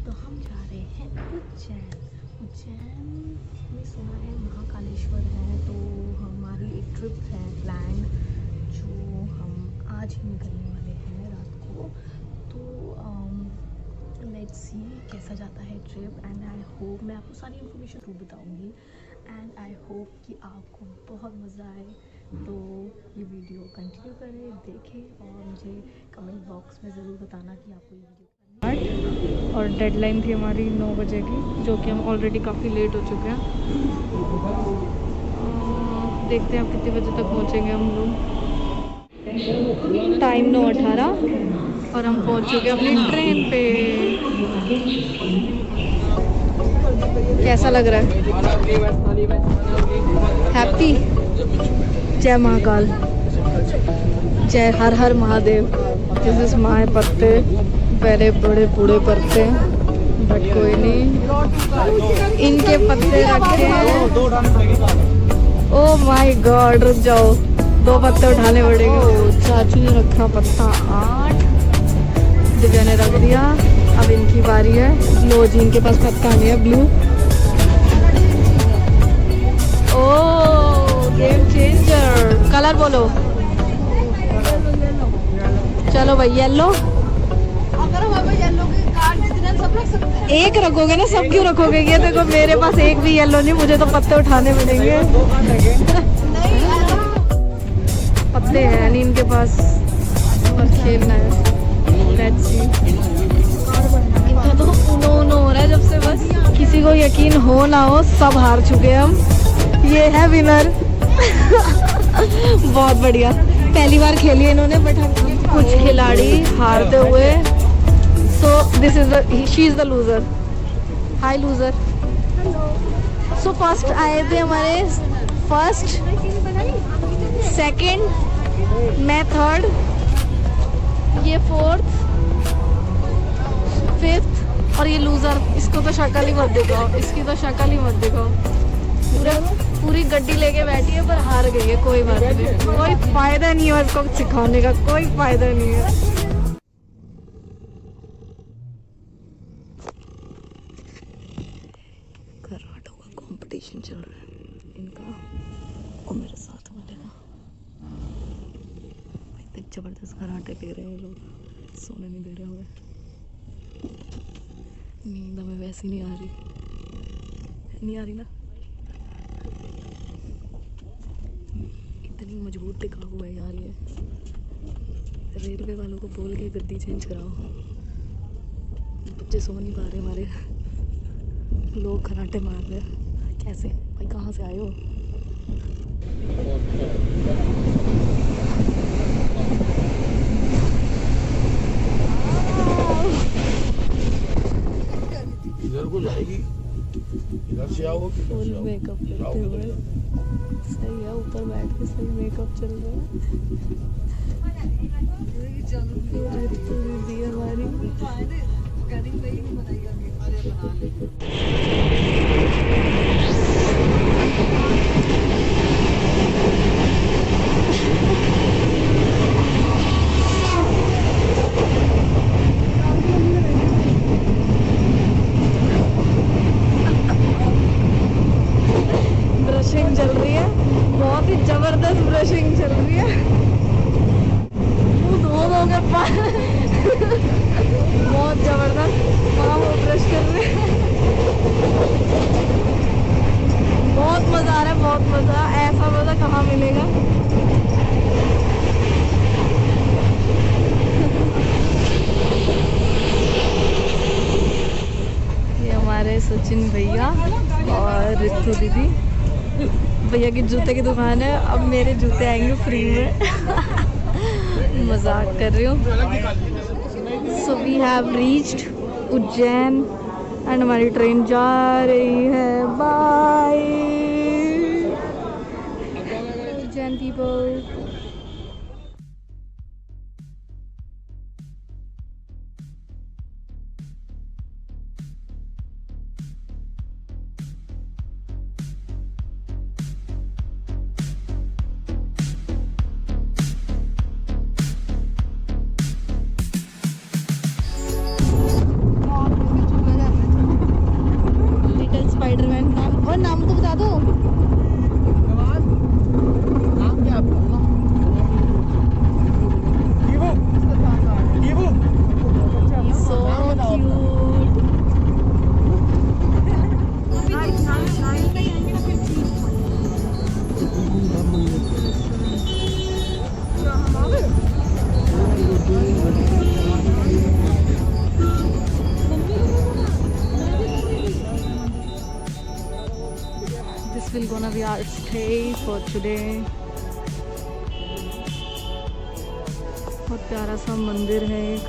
तो हम जा रहे हैं उज्जैन। उज्जैन में सुना है महाकालेश्वर है, तो हमारी एक ट्रिप है प्लान जो हम आज ही निकलने वाले हैं रात को। तो लेट्स सी कैसा जाता है ट्रिप, एंड आई होप मैं आपको सारी इन्फॉर्मेशन जरूर बताऊंगी, एंड आई होप कि आपको बहुत मज़ा आए। तो ये वीडियो कंटिन्यू करें, देखें और मुझे कमेंट बॉक्स में ज़रूर बताना कि आपको ये वीडियो। और डेडलाइन थी हमारी 9 बजे की, जो कि हम ऑलरेडी काफ़ी लेट हो चुके हैं। देखते हैं आप कितने बजे तक पहुंचेंगे हम लोग। टाइम 9:18 और हम पहुंच चुके हैं अपनी ट्रेन पे। कैसा लग रहा है? हैप्पी? जय महाकाल, जय हर हर महादेव। दिस इज माय पत्ते, पहले बड़े बूढ़े पत्ते, बट कोई नहीं, इनके पत्ते रखे हैं। ओ माय गॉड, रुक जाओ, 2 पत्ते उठाने पड़ेंगे। ओ चाचू ने रखा पत्ता 8, दिव्या ने रख दिया, अब इनकी बारी है। लो जी, इनके पास पत्ता नहीं है ब्लू। ओ गेम चेंजर, कलर बोलो। चलो भाई येलो। अगर हम येलो के कार्ड जितने सब रख सकते हैं। एक रखोगे ना, सब क्यों रखोगे? ये देखो मेरे पास एक भी येलो नहीं, मुझे तो पत्ते उठाने पड़ेंगे। पत्ते हैं नहीं इनके पास और खेलना है। Let's see. इनका तो उनो हो रहा है जब से, बस किसी को यकीन हो ना हो, सब हार चुके हम। ये है विनर। बहुत बढ़िया, पहली बार खेली है इन्होंने, बट कुछ खिलाड़ी हारते हुए। So this is she is the loser. Hi loser. So first आए थे हमारे, फर्स्ट, सेकंड, मैं थर्ड, ये फोर्थ, फिफ्थ और ये लूजर। इसको तो शक्ल ही मत दिखाओ, इसकी तो शक्ल ही मत दिखाओ। पूरी गड्डी लेके बैठी है पर हार गई है। कोई बात नहीं, कोई फायदा नहीं है उसको सिखाने का, कोई फायदा नहीं है। कराटे का कंपटीशन चल रहा है इनका और मेरे साथ वाले का। इतने जबरदस्त कराटे ले रहे हैं ये लोग, सोने नहीं दे रहे हुए। नींद हमें वैसे नहीं आ रही ना। इतनी मजबूत टिका हुआ है यार ये। रेलवे वालों को बोल के गद्दी चेंज कराओ। बच्चे सो नहीं पा रहे हमारे, लोग खराटे मार रहे। कैसे भाई, कहाँ से आए हो? इधर को जाएगी, इधर से आओ। फुल मेकअप करते हुए, सही है, ऊपर बैठ के सही मेकअप चल रहा है। दीदी हमारी ब्रशिंग चल रही है, बहुत ही जबरदस्त ब्रशिंग चल रही है। मुँह धो के बहुत जबरदस्त वहाँ वो ब्रश कर रहे हैं। बहुत मज़ा आ रहा है, बहुत मज़ा। ऐसा मज़ा कहाँ मिलेगा? ये हमारे सचिन भैया और रितु दीदी। भैया की जूते की दुकान है, अब मेरे जूते आएंगे फ्री में। मजाक कर रही हूँ। So we have reached Ujjain and हमारी ट्रेन जा रही है। Bye Ujjain people. gonna be our stay for today. बहुत प्यारा सा मंदिर है एक.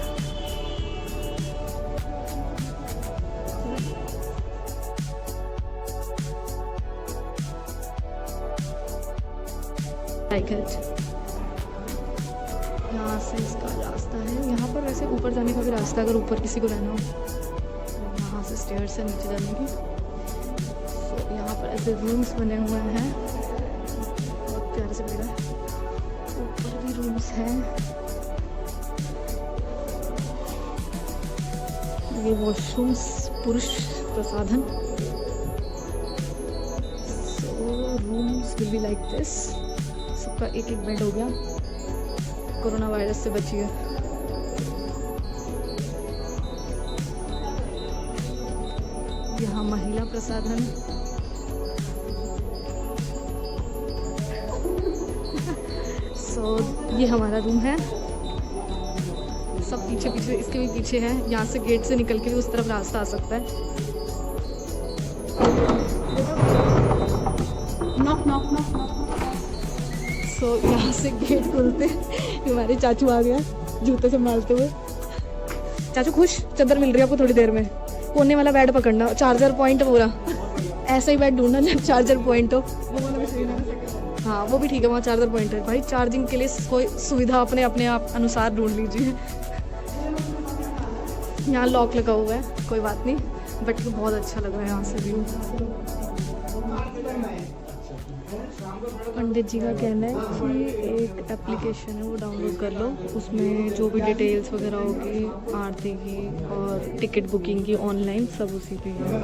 Like it. यहाँ से इसका रास्ता है. यहाँ पर वैसे ऊपर जाने का भी रास्ता, अगर ऊपर किसी को रहना हो यहाँ से स्टेयर से नीचे जाने की. So, यहाँ पर ऐसे रूम्स बने हुए हैं, बहुत प्यारे से बना. ऊपर भी रूम्स हैं. ये वॉशरूम्स पुरुष प्रसाधन. So rooms will be like this. सबका एक एक बेड हो गया. कोरोना वायरस से बचिए. यहाँ महिला प्रसाधन. So ये हमारा रूम है. सब पीछे पीछे, इसके भी पीछे है. यहाँ से गेट से निकल के भी उस तरफ रास्ता आ सकता है. Knock knock knock knock. So यहाँ से गेट खोलते हमारे चाचू आ गया जूते से मारते हुए. चाचू खुश? चादर मिल रही है आपको थोड़ी देर में. कोने वाला बेड पकड़ना, चार्जर पॉइंट पूरा. ऐसा ही बेड ढूंढना जब चार्जर पॉइंट हो. हाँ वो भी ठीक है, वहाँ चार्जर पॉइंट है. भाई चार्जिंग के लिए कोई सुविधा अपने अपने आप अनुसार ढूंढ लीजिए. यहाँ लॉक लगा हुआ है, कोई बात नहीं, बट बहुत अच्छा लग रहा है यहाँ से व्यू. पंडित जी का कहना है कि एक एप्लीकेशन है वो डाउनलोड कर लो, उसमें जो भी डिटेल्स वगैरह होगी आरती की और टिकट बुकिंग की ऑनलाइन सब उसी पे है.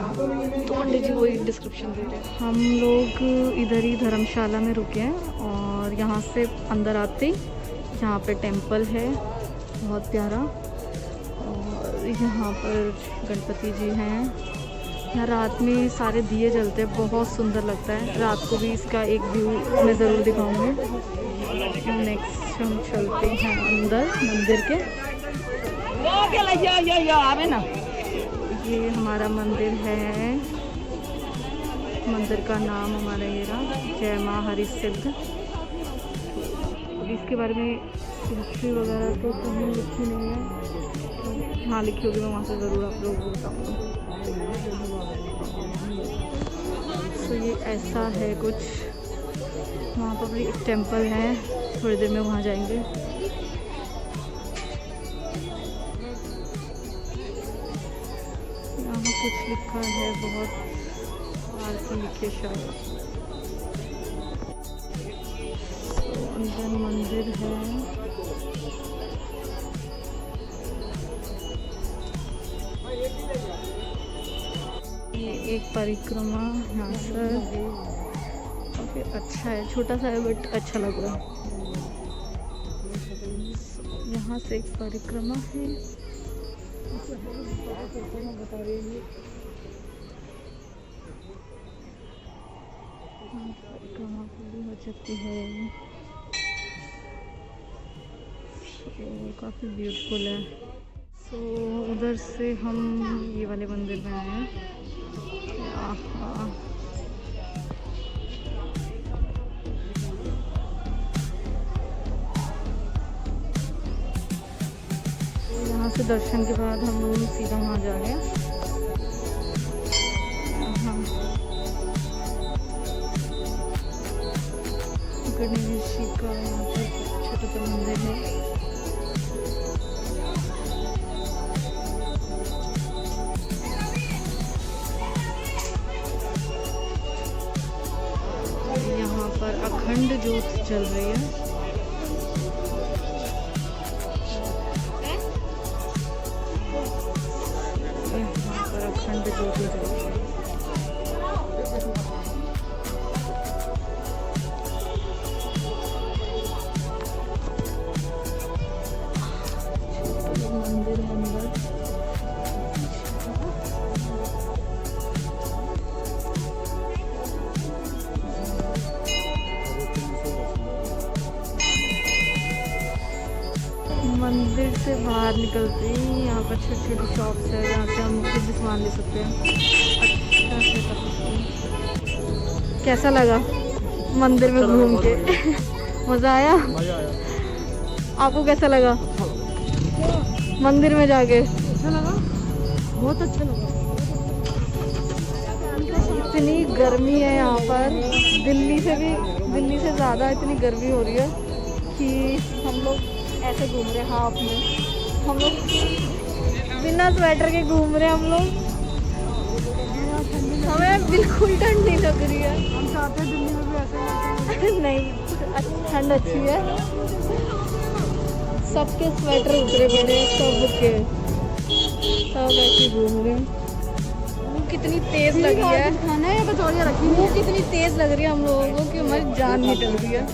तो पंडित जी वही डिस्क्रिप्शन दे रहे हैं. हम लोग इधर ही धर्मशाला में रुके हैं और यहाँ से अंदर आते ही यहाँ पे टेम्पल है बहुत प्यारा. और यहाँ पर गणपति जी हैं. यहाँ रात में सारे दिए जलते हैं, बहुत सुंदर लगता है. रात को भी इसका एक व्यू मैं ज़रूर दिखाऊंगी. नेक्स्ट हम चलते हैं अंदर मंदिर के. ये हमारा मंदिर है. मंदिर का नाम हमारा ये रहा, जय माँ हरिसिद्ध. इसके बारे में हिस्ट्री वगैरह तो कहीं लिखी नहीं है. हाँ लिखी होगी, मैं वहाँ से ज़रूर आप लोगों को बताऊँगी. तो ये ऐसा है कुछ. वहाँ पर भी एक टेम्पल है, थोड़ी देर में वहाँ जाएंगे. यहाँ कुछ लिखा है, बहुत आरती लिखे शायद. तो अंदर मंदिर है. एक परिक्रमा यहाँ से काफ़ी अच्छा है. छोटा सा है बट अच्छा लग रहा है. यहाँ से एक परिक्रमा है. परिक्रमा पूरी हो चुकी है. काफ़ी ब्यूटीफुल है. सो उधर से हम ये वाले मंदिर में आए हैं. यहाँ से दर्शन के बाद हम लोग सीधा वहाँ जा रहे हैं. गणेश जी का यहाँ पे छोटा सा मंदिर है. यहाँ पर अखंड ज्योत जल रही है. यहाँ पर अखंड ज्योत जल रही है. मंदिर अंदर मंदिर से बाहर निकलते ही यहाँ पर छोटी छोटी शॉप्स है जहाँ से हम कुछ भी सामान ले सकते हैं. अच्छा सेटअप है. कैसा लगा मंदिर में घूम के? मजा आया? मजा आया। आपको कैसा लगा मंदिर में जाके? अच्छा लगा, बहुत अच्छा लगा। इतनी गर्मी है यहाँ पर, दिल्ली से ज़्यादा इतनी गर्मी हो रही है कि हम लोग ऐसे घूम रहे हैं हाफ में। हम लोग बिना स्वेटर के घूम रहे हैं हम लोग। हमें बिल्कुल ठंड नहीं लग रही है। हम चाहते हैं दिल्ली में भी ऐसे नहीं, ठंड अच्छी है। सबके स्वेटर उतरे पड़े, सबके सब ऐसे घूम रहे हैं। भूख कितनी तेज लगी है, खाना है या कचौड़ियाँ रखी भूख कितनी तेज लग रही है हम लोगों को कि हमारी जान निकल रही है।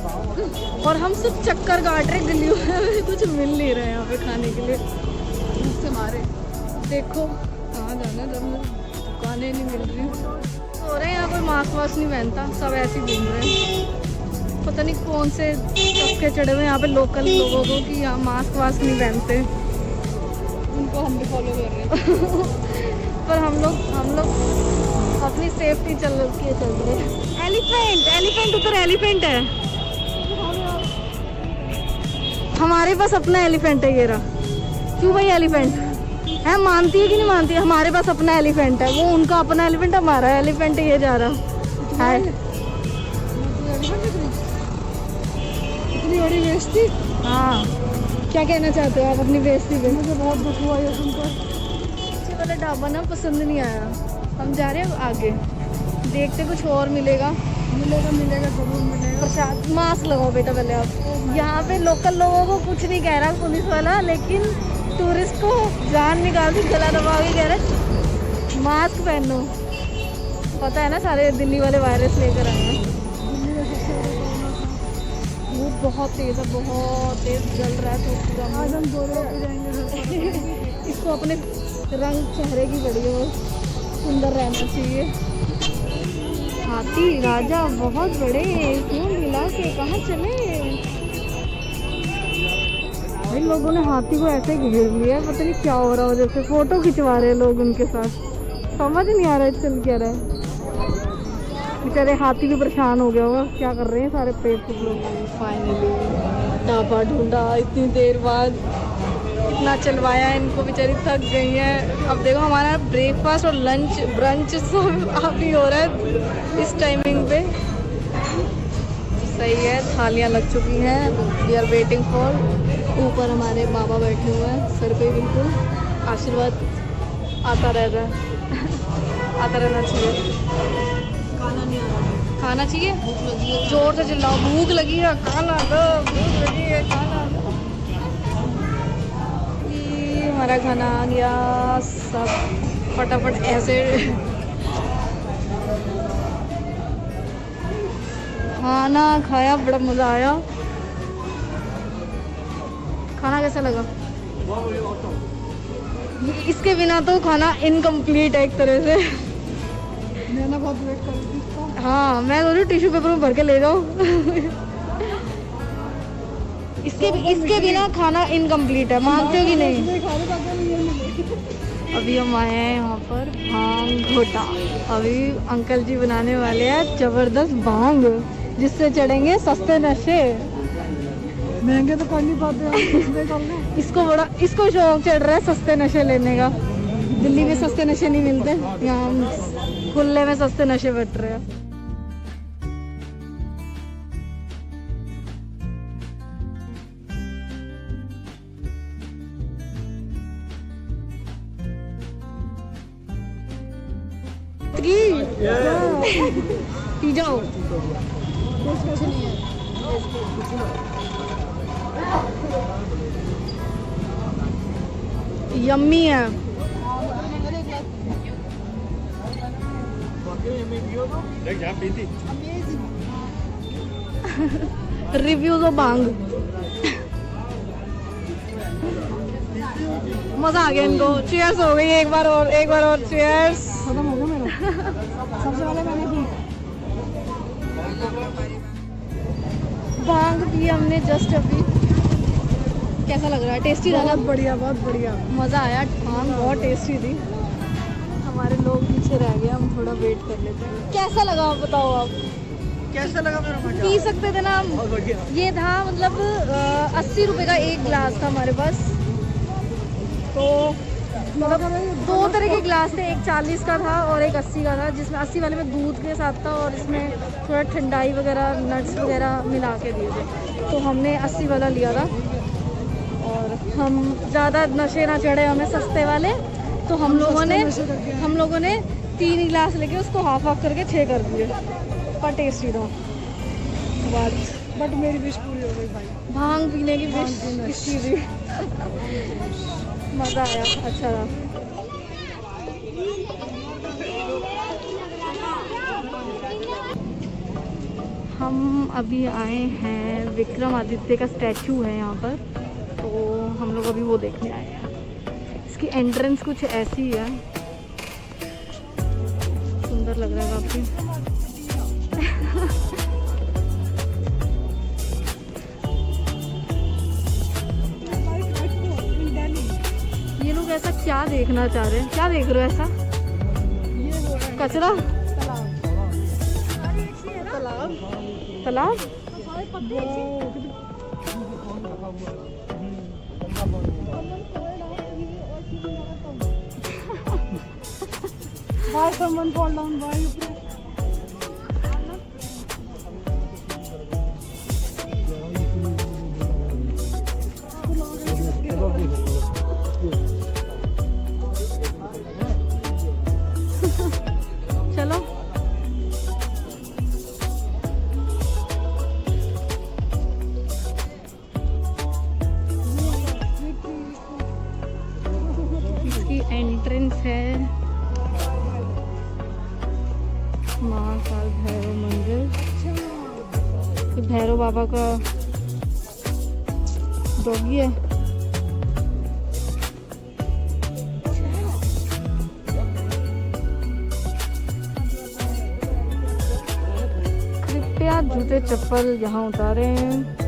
और हम सब चक्कर काट रहे गलियों में, कुछ मिल नहीं रहा है यहाँ पे खाने के लिए। से मारे। देखो कहाँ जाना है, जब दुकानें नहीं मिल रही हो रहे हैं। यहाँ कोई मास्क वास्क नहीं पहनता, सब ऐसे ही घूम रहे हैं। पता नहीं कौन से चक्के चढ़े हुए यहाँ पे लोकल लोगों को कि यहाँ मास्क वास्क नहीं पहनते। उनको हम भी फॉलो कर रहे हैं। पर हम लोग अपनी सेफ्टी चल रहे हैं। एलिफेंट उधर एलिफेंट है। हमारे पास अपना एलिफेंट है ये रहा। क्यों भाई एलिफेंट है? मानती है कि नहीं मानती है? हमारे पास अपना एलिफेंट है, वो उनका अपना एलिफेंट, हमारा एलिफेंट ये जा रहा है। इतनी बड़ी बेइज्जती। हाँ, क्या कहना चाहते हो आप अपनी बेइज्जती पे? मुझे बहुत दुख हुआ ये सुनकर। ये वाला ढाबा ना पसंद नहीं आया। हम जा रहे हैं आगे, देखते कुछ और मिलेगा। मिलेगा जरूर मिलेगा। प्रसाद, मास्क लगाओ बेटा पहले आप। यहाँ पे लोकल लोगों को कुछ नहीं कह रहा पुलिस वाला, लेकिन टूरिस्ट को जान निकाल के गला दबा के कह रहे मास्क पहनो। पता है ना सारे दिल्ली वाले वायरस लेकर आए हैं। दिल्ली में सबसे बड़ा कोरोना था। वो बहुत तेज है, बहुत तेज जल रहा है। तो पूरा आज हम दो लोग जाएंगे घर पर। इसको अपने रंग चेहरे की बड़ी और सुंदर रहना चाहिए। हाथी राजा बहुत बड़े, क्यों मिला के कहाँ चले? भाई लोगों ने हाथी को ऐसे घेर लिया है, पता नहीं क्या हो रहा है। जैसे फोटो खिंचवा रहे हैं लोग उनके साथ, समझ नहीं आ रहा है चल क्या रहा है। बेचारे हाथी भी परेशान हो गया होगा, क्या कर रहे हैं सारे पेड़ लोग। फाइनली ढाबा ढूंढा, इतनी देर बाद इतना चलवाया इनको, बेचारी थक गई है। अब देखो हमारा ब्रेकफास्ट और लंच ब्रंच सब अभी हो रहा है इस टाइमिंग पे। सही है, थालियाँ लग चुकी हैं। We are waiting for. ऊपर हमारे बाबा बैठे हुए हैं सर पे, बिल्कुल आशीर्वाद आता रहता है। आता रहना चाहिए। खाना नहीं आ रहा। खाना चाहिए, जोर से चिल्लाओ। भूख लगी है, खाना दो। भूख लगी है, खाना दो। ये हमारा खाना आ गया। सब फटाफट ऐसे खाना खाया, बड़ा मज़ा आया। खाना कैसा लगा? इसके बिना तो खाना इनकम्प्लीट है एक तरह से। मैंने बहुत वेट कर रही थी इसका। हाँ, मैं सोचूं टिश्यू पेपर में भर के ले जाओ। इसके बिना खाना इनकम्प्लीट है, मानते हो कि नहीं? खाने का क्या नहीं मिलेगी। अभी हम आए हैं यहाँ पर भांग घोटा। अभी अंकल जी बनाने वाले हैं जबरदस्त भांग, जिससे चढ़ेंगे सस्ते नशे। महंगे तो कर नहीं पाते हम, इसलिए कर लें। इसको शौक चढ़ रहा है सस्ते नशे लेने का। दिल्ली में सस्ते नशे नहीं मिलते, यहाँ खुले में सस्ते नशे बट रहे हैं। पी जाओ। यम्मी है। रिव्यूज ऑफ भांग। मजा आ गया इनको। चीयर्स हो गई एक बार और चीयर्स। खत्म हो गया मेरा। सबसे पहले मैंने की भांग पी हमने जस्ट अभी। कैसा लग रहा है? टेस्टी था ना? बहुत बढ़िया, बहुत बढ़िया। मज़ा आया। भांग बहुत टेस्टी थी। हमारे लोग पीछे रह गए, हम थोड़ा वेट कर लेते हैं। कैसा लगा आप बताओ आप? कैसा लगा मेरा मजा? पी सकते थे ना हम। बहुत बढ़िया। ये था मतलब 80 रुपए का एक गिलास था हमारे पास। तो मतलब 2 तरह के गिलास थे, एक 40 का था और एक 80 का था, जिसमें 80 वाले में दूध के साथ था और इसमें थोड़ा ठंडाई वगैरह नट्स वगैरह मिला के दिए थे। तो हमने 80 वाला लिया था और हम ज़्यादा नशे ना चढ़े हमें सस्ते वाले, तो हम लोगों ने 3 गिलास लेके उसको हाफ करके 6 कर दिए। पर टेस्टी था। बट मेरी विश पूरी हो गई भाई। भांग पीने की विश किसकी थी? मज़ा आया, अच्छा था। हम अभी आए हैं, विक्रमादित्य का स्टैचू है यहाँ पर, तो हम लोग अभी वो देखने आए हैं। इसकी एंट्रेंस कुछ ऐसी है, सुंदर लग रहा है काफ़ी। ये लोग ऐसा क्या देखना चाह रहे हैं? क्या देख रहे हो ऐसा? कचरा? तालाब? Why someone fall down? Why you play? चलो इसकी एंट्रेंस है महाकाल भैरव मंदिर। ये भैरव बाबा का डॉगी है। कृपया जूते चप्पल यहाँ उतारें।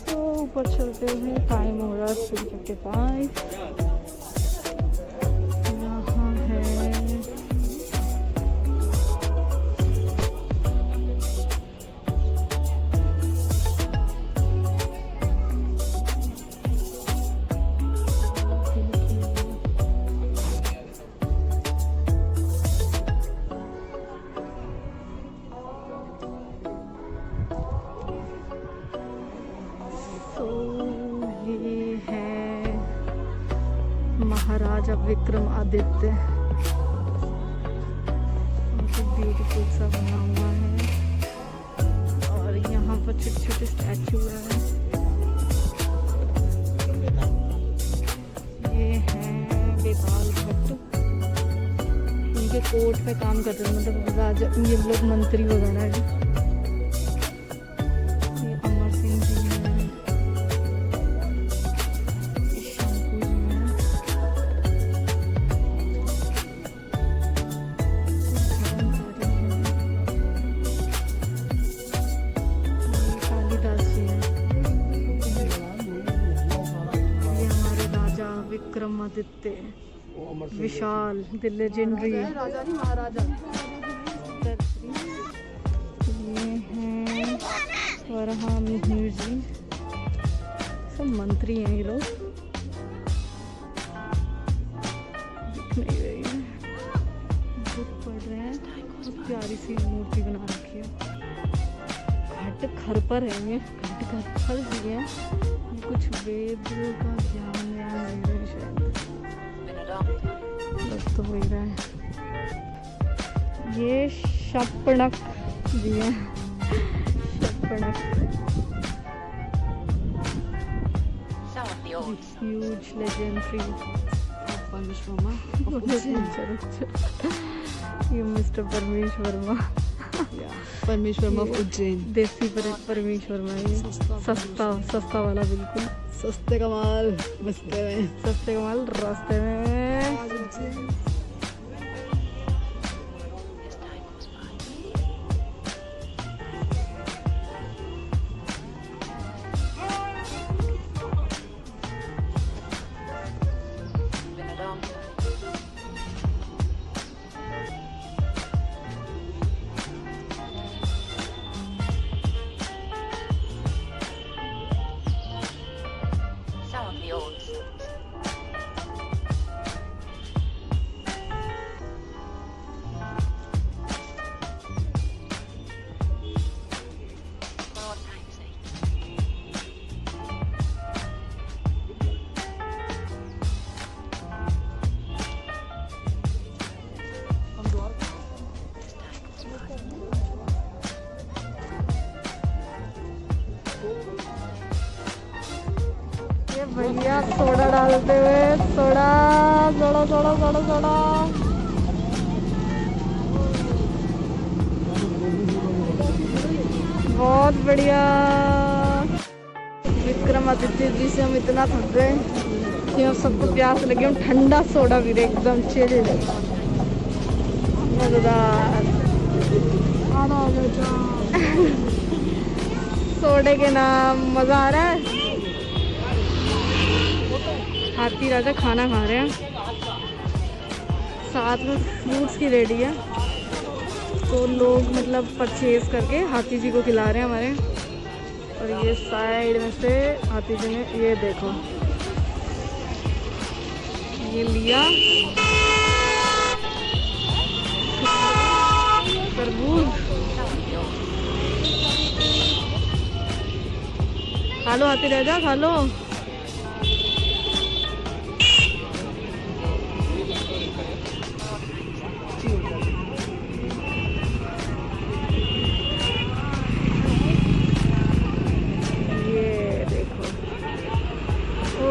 तो ऊपर चलते हुए टाइम हो रहा है 3:55। यहाँ है महाराजा विक्रमादित्य। ब्यूटीफुल सा बना हुआ है और यहाँ पर छोटे छोटे स्टैचू है। ये हैं बेताल भट्ट, इनके कोर्ट पे काम करते हैं, मतलब राजा, ये लोग मंत्री वगैरह है। ये अमर सिंह जी हैं, विक्रमादित्य विशाल द लेजेंडरी। राजा नहीं महाराजा। ये हैं वरहा मिहिर जी, सब मंत्री हैं ये लोग। दिख नहीं रही है, बुक पढ़ रहे हैं। बहुत प्यारी सी मूर्ति बना रखी है। घट घर पर है, ये घट घर पर भी है। कुछ वेद का ज्ञान शायद लग तो हो ही रहा है। ये शपणक भी है, शपणक। Huge legendary Paramesh Varma. ये मिस्टर परमेश वर्मा, परमेश वर्मा ऑफ उज्जैन। देसी परमेश वर्मा। ये सस्ता वाला, बिल्कुल सस्ते कमाल बस्ते में, सस्ते कमाल रास्ते में। भैया सोडा डालते हुए, soda soda soda soda soda. बहुत बढ़िया। विक्रमादित्य जी से हम इतना थक गए कि हम सबको प्यास लगी, हम ठंडा सोडा पी रहे एकदम चिल मजेदार। सोडे के नाम मजा आ रहा है। हाथी राजा खाना खा रहे हैं, साथ में फ्रूट्स की रेडी है, तो लोग मतलब परचेज करके हाथी जी को खिला रहे हैं हमारे। और ये साइड में से हाथी जी ने ये देखो ये लिया तरबूज। खा लो हाथी राजा, खा लो।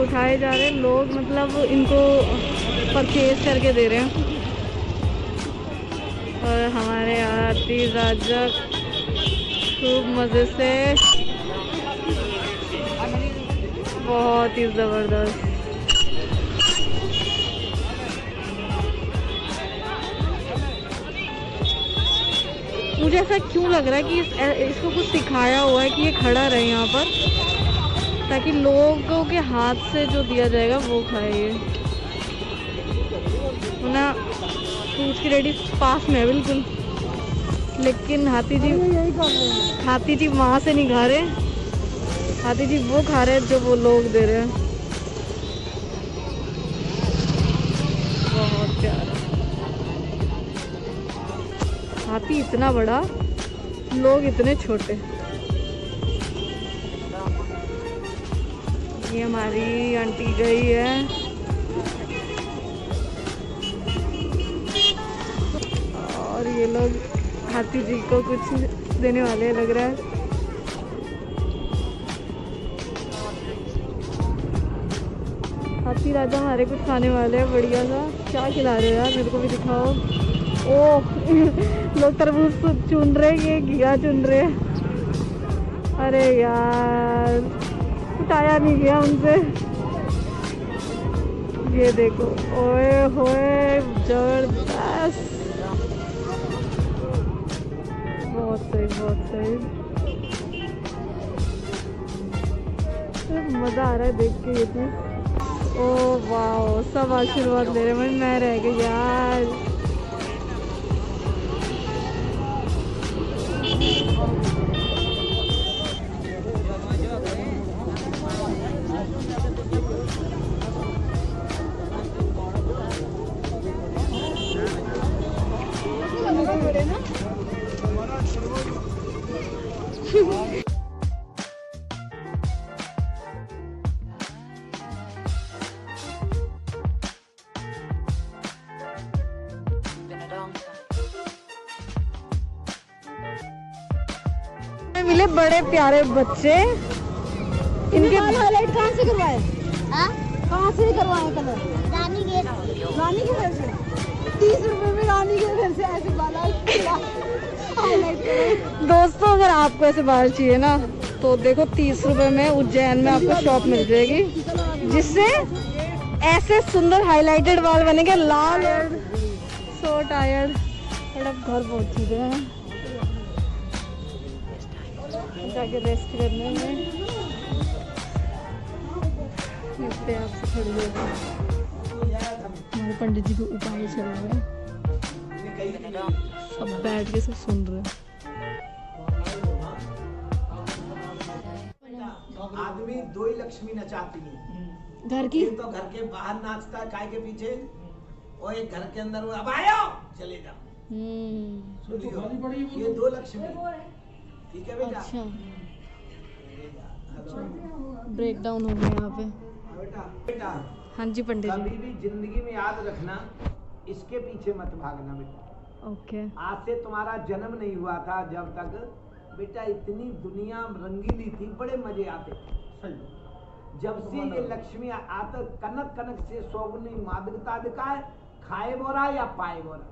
उठाए जा रहे हैं लोग, मतलब इनको परचेज करके दे रहे हैं। और हमारे हाथी राजा खूब मज़े से, बहुत ही ज़बरदस्त। मुझे ऐसा क्यों लग रहा है कि इसको कुछ सिखाया हुआ है कि ये खड़ा रहे यहाँ पर, ताकि लोगों के हाथ से जो दिया जाएगा वो खाए। ना फ्रूट्स की रेडी पास में है बिल्कुल, लेकिन हाथी जी यही कर रहे हैं। हाथी जी वहाँ से नहीं खा रहे, हाथी जी वो खा रहे हैं जो वो लोग दे रहे हैं। बहुत प्यारा हाथी, इतना बड़ा, लोग इतने छोटे। ये हमारी आंटी गई है और ये लोग हाथी जी को कुछ देने वाले हैं लग रहा है। हाथी राजा हमारे कुछ खाने वाले हैं बढ़िया सा। क्या खिला रहे हो यार, मेरे को भी दिखाओ। ओह लोग तरबूज चुन रहे, ये घिया चुन रहे हैं। अरे यार उठाया नहीं गया उनसे। ये देखो, ओए होए जबरदस्त, बहुत सही बहुत सही। मज़ा आ रहा है देख के ये चीज़। ओ वाह, सब आशीर्वाद ले रहे हैं, मैं रह गई यार। मिले बड़े प्यारे बच्चे, इनके हाईलाइट कहाँ से करवाए? कहाँ से करवाए कलर? रानी के घर से। 30 रुपए में रानी के घर से ऐसे बाल हाईलाइट करो। दोस्तों अगर आपको ऐसे बाल चाहिए ना, तो देखो 30 रुपए में उज्जैन में आपको शॉप मिल जाएगी, जिससे ऐसे सुंदर हाईलाइटेड बाल बनेंगे। लाल और सो टायर्ड, अब घर पहुँच चुके हैं, जाके रेस्ट करने में मिलते हैं आपसे थोड़ी देर में। हमारे पंडित जी के उपाय चल रहे हैं, सब बैठ के सब सुन रहे हैं। आदमी दो ही लक्ष्मी नचाती है, घर की तो घर के बाहर नाचता है काय के पीछे, और एक घर के अंदर वो अब आयो चले जाओ। ये दो लक्ष्मी, ठीक है बेटा? अच्छा, ब्रेक डाउन हो गया यहाँ पे। बेटा हाँ जी पंडित जी। कभी भी जिंदगी में याद रखना, इसके पीछे मत भागना बेटा। ओके। आज से तुम्हारा जन्म नहीं हुआ था जब तक बेटा इतनी दुनिया रंगीली थी, बड़े मजे आते थे। जब से ये लक्ष्मी आत कनक कनक से सौगुनी मादकता दिखाए, खाए बोरा या पाए बोरा।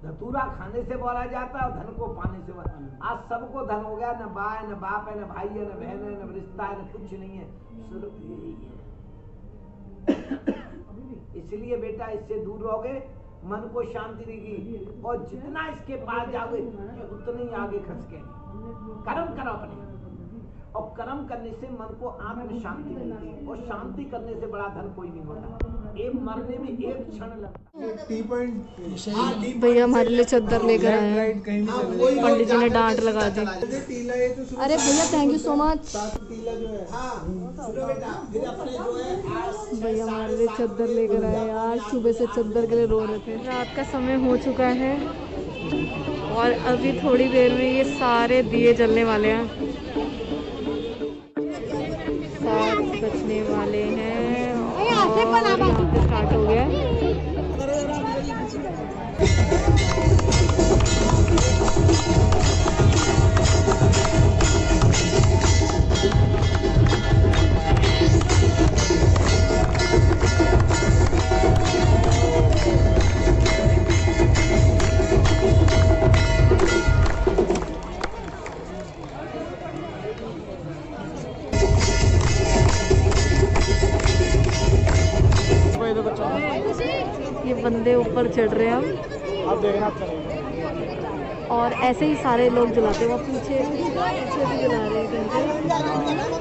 धतूरा खाने से बोला जाता है और धन को पाने से बोला। आज सबको धन हो गया, न बाप है, न बाप है, न भाई है, न बहन है, न रिश्ता है, न कुछ नहीं है, सिर्फ यही है। इसलिए बेटा इससे दूर रहोगे, मन को शांति रहेगी, और जितना इसके पास जाओगे उतने ही आगे खसके। कर्म करो अपने, और कर्म करने से मन को आत्म शांति मिलती है, और शांति करने से बड़ा धन कोई नहीं होता। एक मरने में एक क्षण लगता। भैया हमारे लिए चादर लेकर आए हैं, पंडित जी ने डांट लगा दी। अरे भैया थैंक यू सो मच। भैया हमारे लिए चादर लेकर आए यार, सुबह से चादर के लिए रो रहे थे। रात का समय हो चुका है और अभी थोड़ी देर में ये सारे दिए जलने वाले हैं। 7 बजने वाले हैं और यहाँ पे स्टार्ट हो गया। ये बंदे ऊपर चढ़ रहे हैं अब देखना, और ऐसे ही सारे लोग जलाते हैं। वो पीछे भी जला रहे हैं।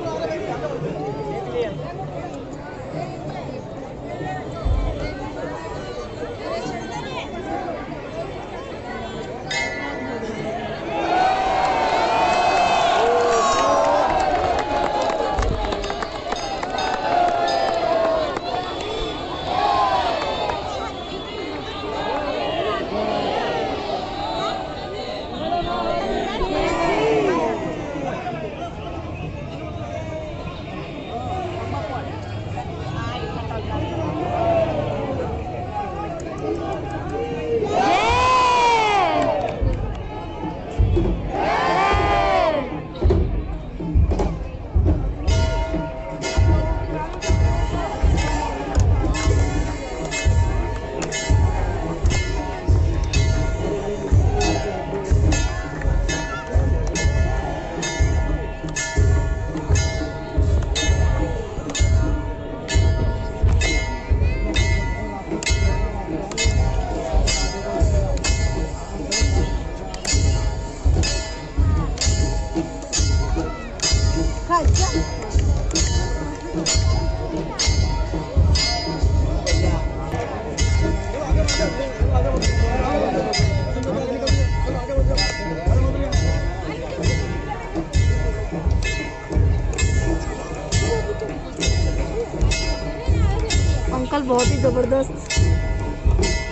अंकल बहुत ही जबरदस्त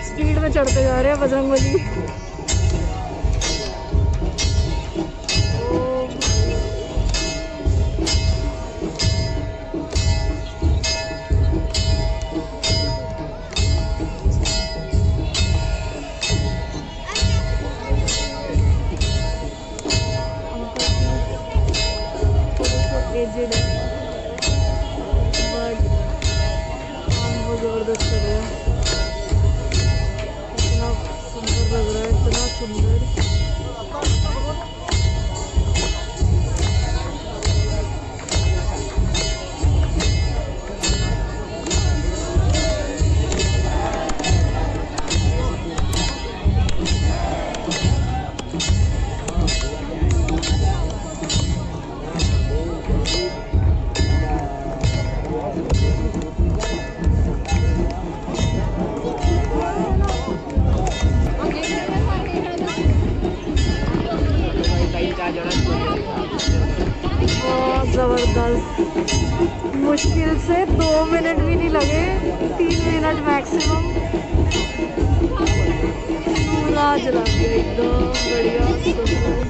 स्पीड में चढ़ते जा रहे हैं बजरंगबली। एजेड है बट वो जबरदस्त कर रहे हैं। इतना सुंदर लग रहा है, इतना सुंदर। बहुत ज़बरदस्त, मुश्किल से 2 मिनट भी नहीं लगे, 3 मिनट मैक्सिमम। पूरा जला के एकदम बढ़िया सुंदर।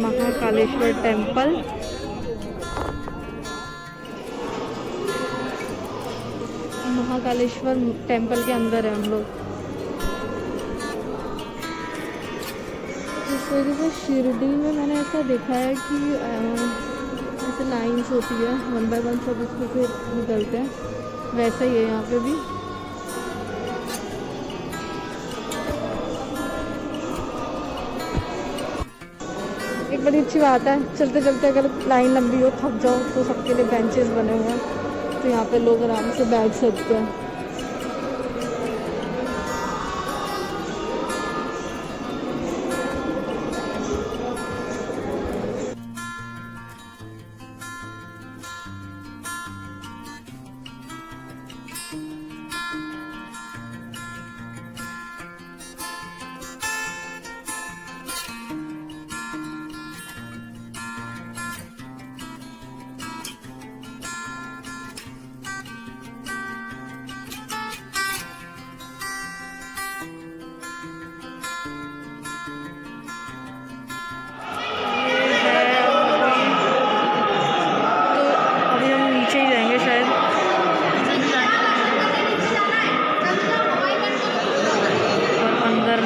महाकालेश्वर टेम्पल। महाकालेश्वर टेम्पल के अंदर है हम लोग। इस वजह से शिरडी में मैंने ऐसा देखा है कि ऐसे लाइन्स होती है, 1 बाय 1 सब इसको फिर निकलते हैं, वैसा ही है यहाँ पे भी। एक बड़ी अच्छी बात है, चलते चलते अगर लाइन लंबी हो, थक जाओ, तो सबके लिए बेंचेस बने हुए हैं, तो यहाँ पे लोग आराम से बैठ सकते हैं।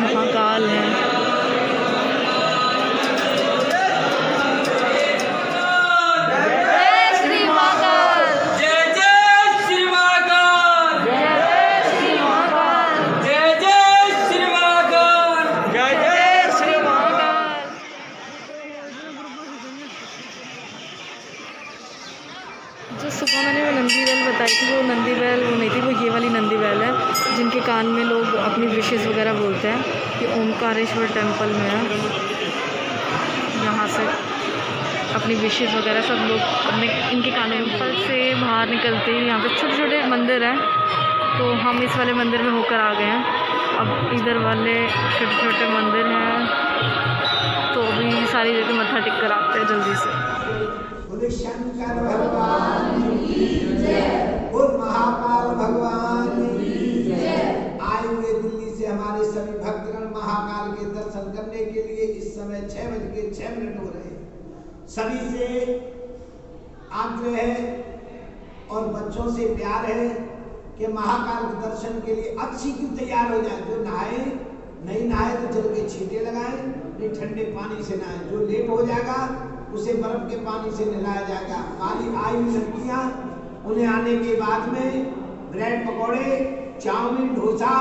महाकाल है। जय श्री महाकाल, जय जय श्री महाकाल, जय जय श्री महाकाल, जय जय श्री महाकाल, जय जय श्री महाकाल। जो सुबह मैंने वो नंदी बैल बताई थी, वो नंदी बैल वो नहीं थी, वो ये वाली नंदी बैल है जिनके कान में लोग अपनी विशेष वगैरह बोलते हैं। ये ओमकारेश्वर टेम्पल में है। यहाँ से अपनी विशेष वगैरह सब लोग अपने इनके कानों में टेम्पल से बाहर निकलते ही यहाँ पे छोटे छोटे मंदिर हैं, तो हम इस वाले मंदिर में होकर आ गए हैं। अब इधर वाले छोटे छोटे मंदिर हैं, तो अभी सारी जगह मत्था टेक कर आते हैं जल्दी से। शंकर भगवान की जय, बोल महाकाल भगवान की जय। आए हुए दिल्ली से हमारे सभी भक्तगण महाकाल के दर्शन करने के लिए इस समय 6:06 हो रहे हैं। सभी से आग्रह है और बच्चों से प्यार है कि महाकाल के दर्शन के लिए अच्छी क्यों तैयार हो जाए। जो नहाए नहीं नहाए तो जल के छींटे लगाए, नहीं ठंडे पानी से नहाए। जो लेट हो जाएगा उसे बर्फ के पानी से नहलाया जाएगा। खाली आई हुई लड़कियां, उन्हें आने के बाद में ब्रेड पकौड़े, चाउमीन, डोसा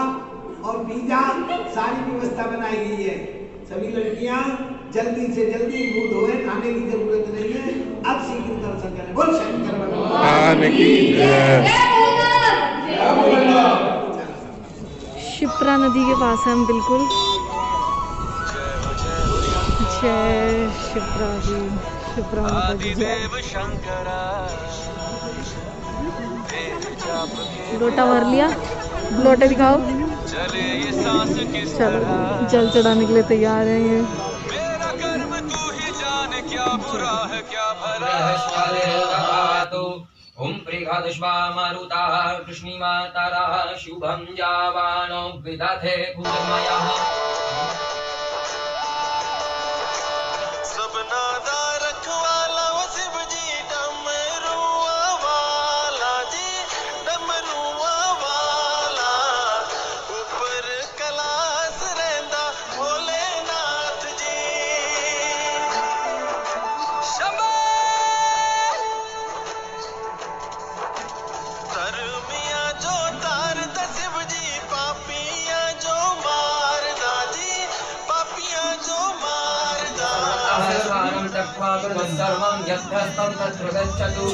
और पिज्जा सारी व्यवस्था बनाई गई है। सभी लड़कियां जल्दी से जल्दी मुंह धोए, नहाने की जरूरत नहीं है। अब शीघ्र दर्शन करें। बोल शंकर भगवान की जय। शिप्रा नदी के पास है हम बिल्कुल। जय शिप्रा जी, शिप्रा माता जी जय। लोटा भर लिया, लोटे दिखाओ। चलो जल चढ़ाने के लिए तैयार है ये। ओम प्रेघादश्वा मारुताः कृष्णीमा ताराः शुभं जावानो विदधे भूतमयः। सर्वं यद्भस्तं तत्र गच्छतु।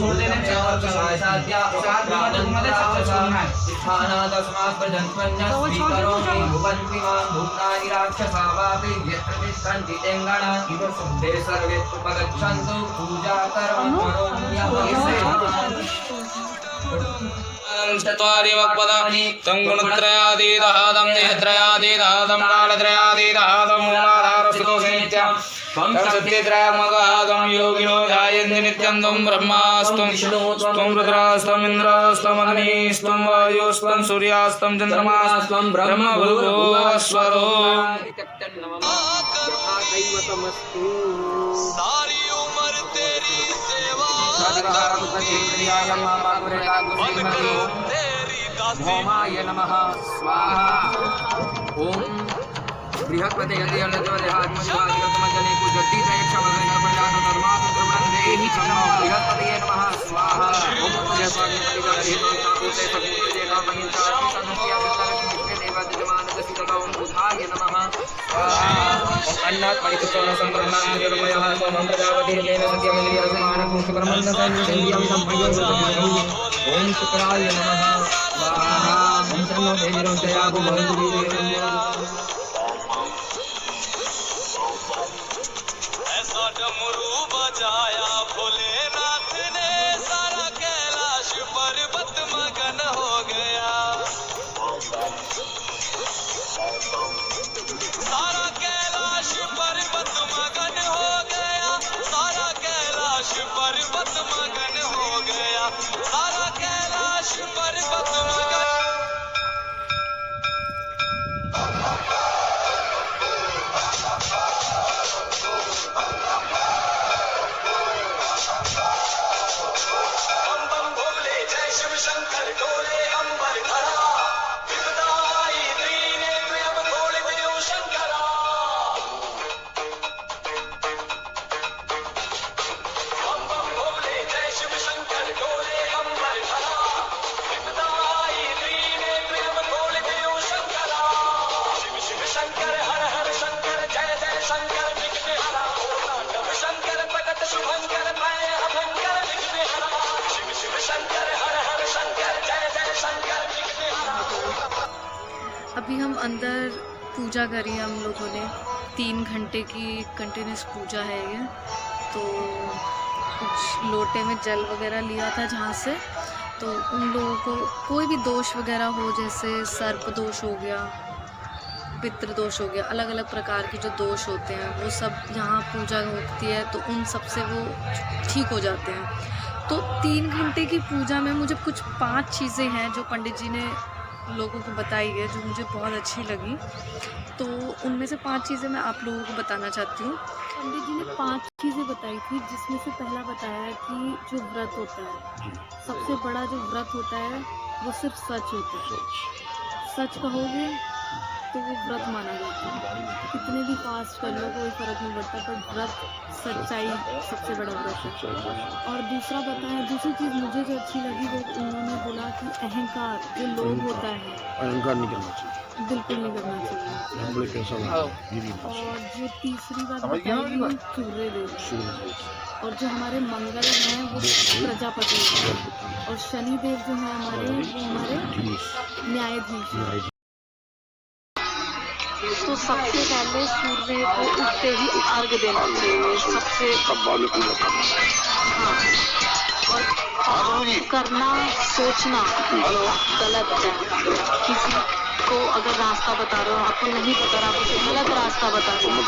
तस्मात् प्रजन्मन्यस्वीकरोमि भुवन्विमां भूतानि राक्षसा वापि यत्र तिष्ठन्ति तेङ्गणा ते सर्वे उपगच्छन्तु पूजाकर्म चत्वारि वक्पदानि तं गुणत्रयातीतः तं देहत्रयातीतः तं कालत्रयातीतः तं मूलाधारस्थितो नित्यं तं सत्यत्रयात्मकः तं योगिनो ध्यायन्ति नित्यं तं ब्रह्मास्तं विष्णुस्तं रुद्रास्तं इन्द्रास्तं अग्निस्तं वायुस्तं सूर्यास्तं चन्द्रमास्तं ब्रह्मभूस्वरो। दैवतमस्तु। सारी उम्र तेरी सेवा तेरी दासी भौमाय नमः स्वाहा। ओम बृहस्पति यदि अनजवले हात्मजने कुजति तयक्षमगन प्रजात धर्मात् द्रवणं क्षमा बृहस्पतिये नमः स्वाहा। ओम जयस्वामी परिवार तापूते सपूते नामहिंसा सन्नत्या वितरति देवजमानक सीतगौं बुधाय नमः स्वाहा। ओम अन्नात् परितुष्टोन संकरणात् निर्मयः सोमं प्रजापति देव सत्यमिलिय समानकं शुक्रमन्न संयम संभयं ओम शुक्राय नमः स्वाहा। ओम शन्नो देवीरो जया भुवन्ति ऐसा डमरू बजाया भोलेनाथ ने सारा कैलाश पर्वत मगन हो गया। सारा कैलाश पर्वत मगन हो गया। सारा कैलाश पर्वत मगन हो गया। सारा कैलाश पर्वत मगन। बम बम भोले जय शिव शंकर डोले अंबर धरा। विपदाई त्रिनेत्र अब खोल देव शंकरा। बम बम भोले जय शिव शंकर डोले अंबर धरा। विपदाई त्रिनेत्र अब खोल देव शंकरा। शिव शिव शंकर हर हर शंकर जय जय शंकर विघ्न हरा। नव शंकर प्रकट शुभंकर मैं अभंकर विघ्न हरा। शिव शिव शंकर हर हर शंकर जय जय शंकर विघ्न हरा। अभी हम अंदर पूजा करी है हम लोगों ने। 3 घंटे की कंटिन्यूस पूजा है ये। तो कुछ लोटे में जल वगैरह लिया था जहाँ से, तो उन लोगों को कोई भी दोष वगैरह हो, जैसे सर्प दोष हो गया, पितृ दोष हो गया, अलग अलग प्रकार के जो दोष होते हैं वो सब यहाँ पूजा होती है तो उन सब से वो ठीक हो जाते हैं। तो 3 घंटे की पूजा में मुझे कुछ 5 चीज़ें हैं जो पंडित जी ने लोगों को बताई है जो मुझे बहुत अच्छी लगी। तो उनमें से 5 चीज़ें मैं आप लोगों को बताना चाहती हूँ। पंडित जी ने 5 चीज़ें बताई थी, जिसमें से पहला बताया है कि जो व्रत होता है, सबसे बड़ा जो व्रत होता है वो सिर्फ सच होता है। सच कहोगे तो वो व्रत माना जाता है। कितने भी फास्ट कर लो कोई फ़र्क नहीं पड़ता, पर व्रत सच्चाई सबसे बड़ा व्रत है। और दूसरा बताया, दूसरी चीज़ मुझे जो अच्छी लगी वो उन्होंने बोला कि अहंकार जो लोभ होता है, अहंकार नहीं करना चाहिए, बिल्कुल नहीं करना चाहिए। और जो तीसरी बात बताई वो सूर्य देव, और जो हमारे मंगल हैं वो प्रजापति हैं, और शनि देव जो है हमारे वो हमारे न्यायाधीश हैं। तो सबसे पहले सूर्य को उगते ही अर्घ देना चाहिए सबसे। हाँ, और करना सोचना गलत है। किसी को अगर रास्ता बता रहे हो, आपको नहीं पता, आप उसे गलत रास्ता बता रहे हो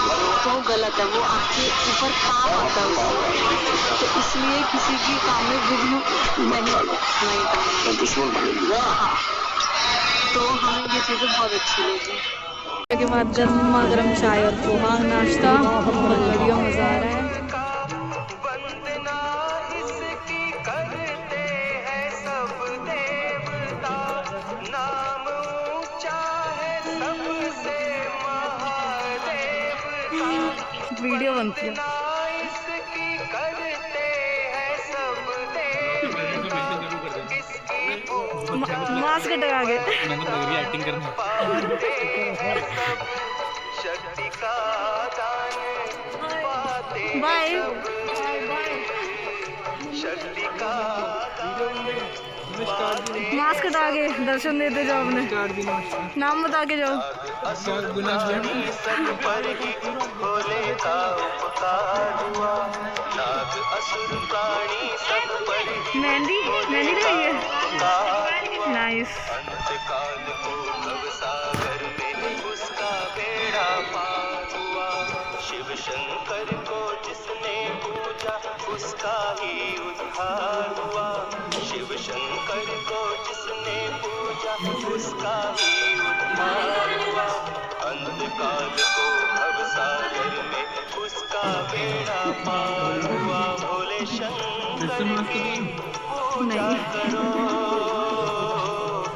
तो वो गलत है, वो आपके ऊपर पाप आता है उससे। तो इसलिए किसी भी काम में विघ्न नहीं करना। हाँ, तो हमें ये चीज़ें बहुत अच्छी लगी। के बाद गर्मा गर्म चाय और पोहा नाश्ता, बढ़िया मज़ा आ रहा है। वंदना इसकी करते हैं सब देवता। नाम ऊंचा है सबसे महादेव का। वीडियो बनती है। वंदना इसकी करते हैं सब देवता। इसकी मास्क हटा के एक्टिंग करना। शक्ति का दान पाते बाय। शक्ति का दान पाते मास्क हटा के दर्शन देते जाओ, अपने नाम बता के जाओ। असुर प्राणी सब पर ही भोले का उपकार हुआ। नाग असुर प्राणी सब पर ही मेहंदी मेहंदी लगाई है, नाइस। अंतकाल को भवसागर में उसका बेड़ा पार हुआ। शिव शंकर को जिसने पूजा उसका ही उद्धार हुआ। शिव शंकर को जिसने पूजा उसका ही उद्धार हुआ। अंतकाल को भव सागर में उसका बेड़ा पार हुआ। भोले शंकर की पूजा करो,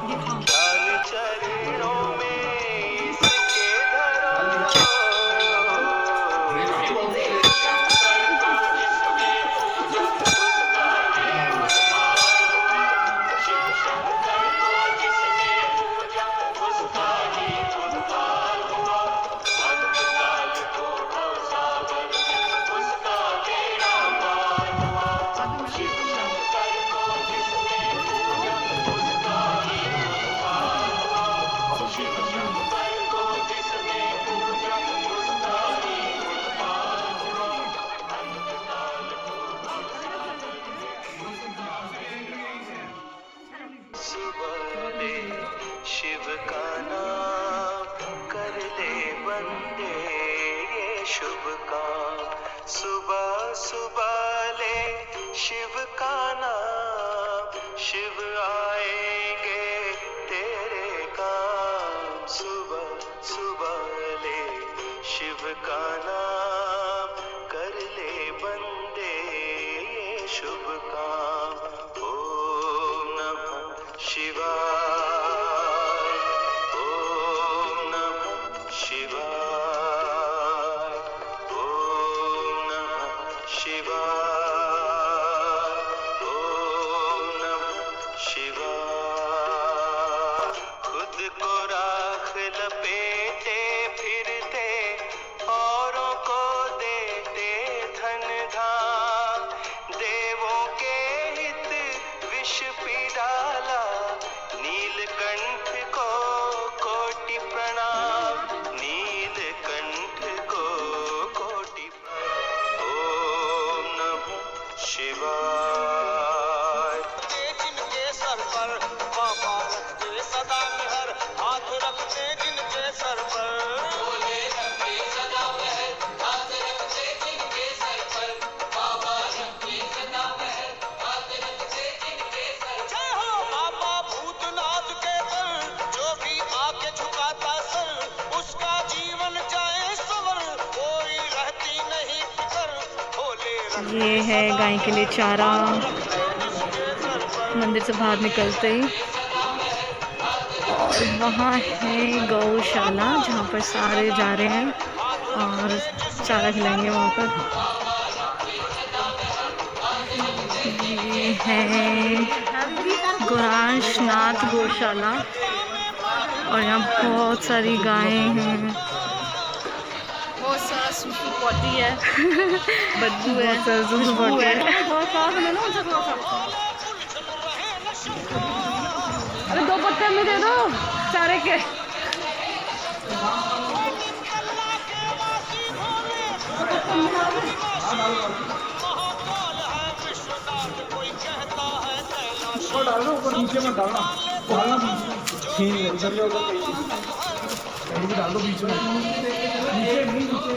ध्यान चरणों में इसके धरो। शिव का नाम कर ले बंदे ये शुभ काम। सुबह सुबह ले शिव का नाम, शिव आएंगे तेरे काम। सुबह सुबह ले शिव का नाम कर ले बंदे ये शुभ काम। ओम नमः शिवाय, ओम नमः शिवाय, ओम नमः शिवाय, ओम नमः शिवाय। खुद को राख लपेटे फिरते, औरों को देते धन धाम। देवों के हित विष पी डाला, नीलकंठ को कोटि प्रणाम, नीलकंठ को कोटि प्रणाम। ओम नमः शिवाय। जिनके सर पर बाबा रखते सदा मेहर, हाथ रखते जिनके सर पर, भोले रखते सदा मेहर, हाथ रखते जिनके सर पर, बाबा रखते सदा मेहर, हाथ रखते जिनके सर पर। जय हो बाबा भूतनाथ के बल, जो भी आके झुकाता सर, उसका जीवन जाए सवर, कोई रहती नहीं फिकर। भोले ये है गाय के लिए चारा। मंदिर से बाहर निकलते ही और वहाँ है गौशाला जहाँ पर सारे जा रहे हैं और चारा खिलाएंगे वहाँ पर। ये है गोरांशनाथ गौशाला और यहाँ बहुत सारी गायें हैं। बहुत सारा सुसु पॉटी है, बदबू है, सुसु पॉटी है। अरे 2 पत्ते में दे दो चारे के। डालो ऊपर, नीचे मत डालना, डालना बीच में, छीन ले उधर या उधर कहीं भी डाल दो बीच में, नीचे नहीं नीचे।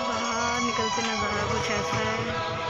बाहर निकलते नज़ारा कुछ ऐसा है।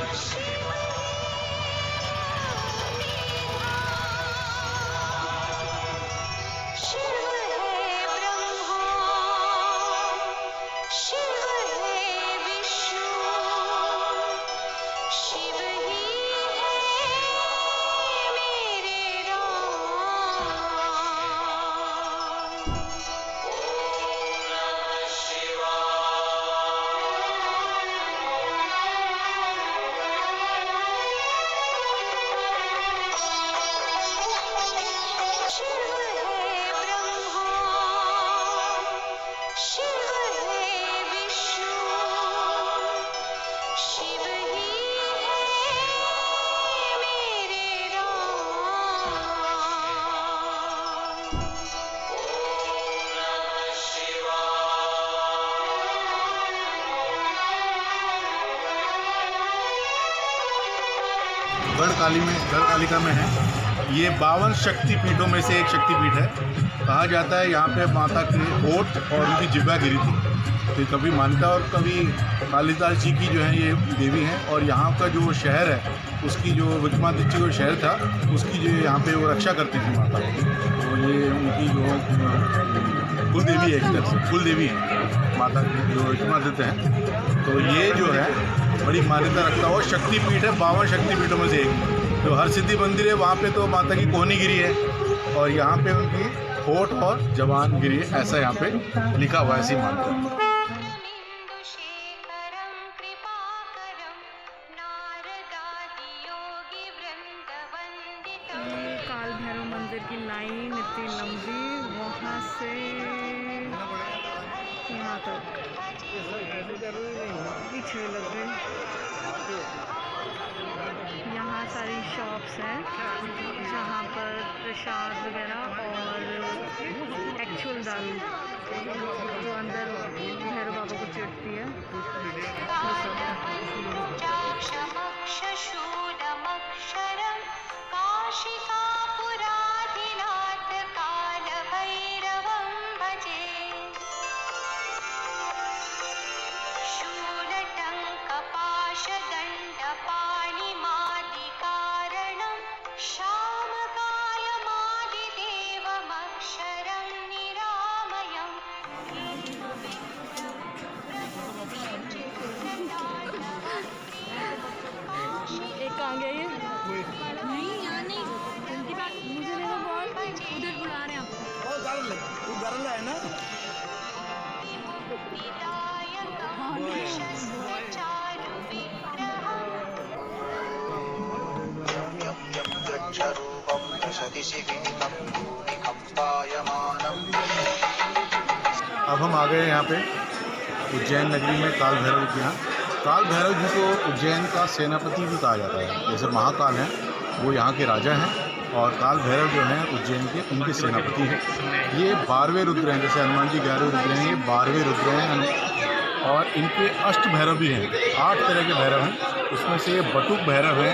गढ़कालिका में है। ये 52 शक्तिपीठों में से एक शक्तिपीठ है। कहा जाता है यहाँ पे माता की होठ और उनकी जिह्वा गिरी थी। तो कभी मान्यता और कभी कालिदास जी की जो है ये देवी हैं। और यहाँ का जो शहर है उसकी जो विक्रमादित्य जो शहर था उसकी जो यहाँ पे वो रक्षा करती थी माता। तो ये उनकी जो कुल देवी है, एक तरह से कुल देवी है माता की जो विक्रमादित्य हैं। तो ये जो है बड़ी मान्यता रखता हुआ शक्तिपीठ है। 52 शक्तिपीठों में से एक जो हर सिद्धि मंदिर है वहाँ पे तो माता की कोहनी गिरी है और यहाँ पे उनकी होठ और जवान गिरी है, ऐसा यहाँ पे लिखा हुआ है, ऐसी मान्यता। काल भैरव मंदिर की लाइन इतनी लंबी, वहाँ से यहाँ तक पीछे लग गए। यहाँ सारी शॉप्स हैं जहाँ पर प्रसाद वगैरह और एक्चुअल दारू जो अंदर भैरव बाबा को चिढ़ती है कहाँ गया ये? नहीं यहाँ नहीं, उनकी बात मुझे दे दो बॉल, उधर बुला रहे हैं आपको। ओ गर्ल, तू गर्ल है ना? अब हम आ गए यहाँ पे उज्जैन नगरी में काल भैरव के यहाँ। काल भैरव जी को उज्जैन का सेनापति भी कहा जाता है। जैसे महाकाल हैं वो यहाँ के राजा हैं और काल भैरव जो हैं उज्जैन के उनके सेनापति हैं। ये 12वें रुद्र हैं, जैसे हनुमान जी 11वें रुद्र हैं, ये 12वें रुद्र हैं। और इनके अष्ट भैरव भी हैं, 8 तरह के भैरव हैं। उसमें से ये बटुक भैरव हैं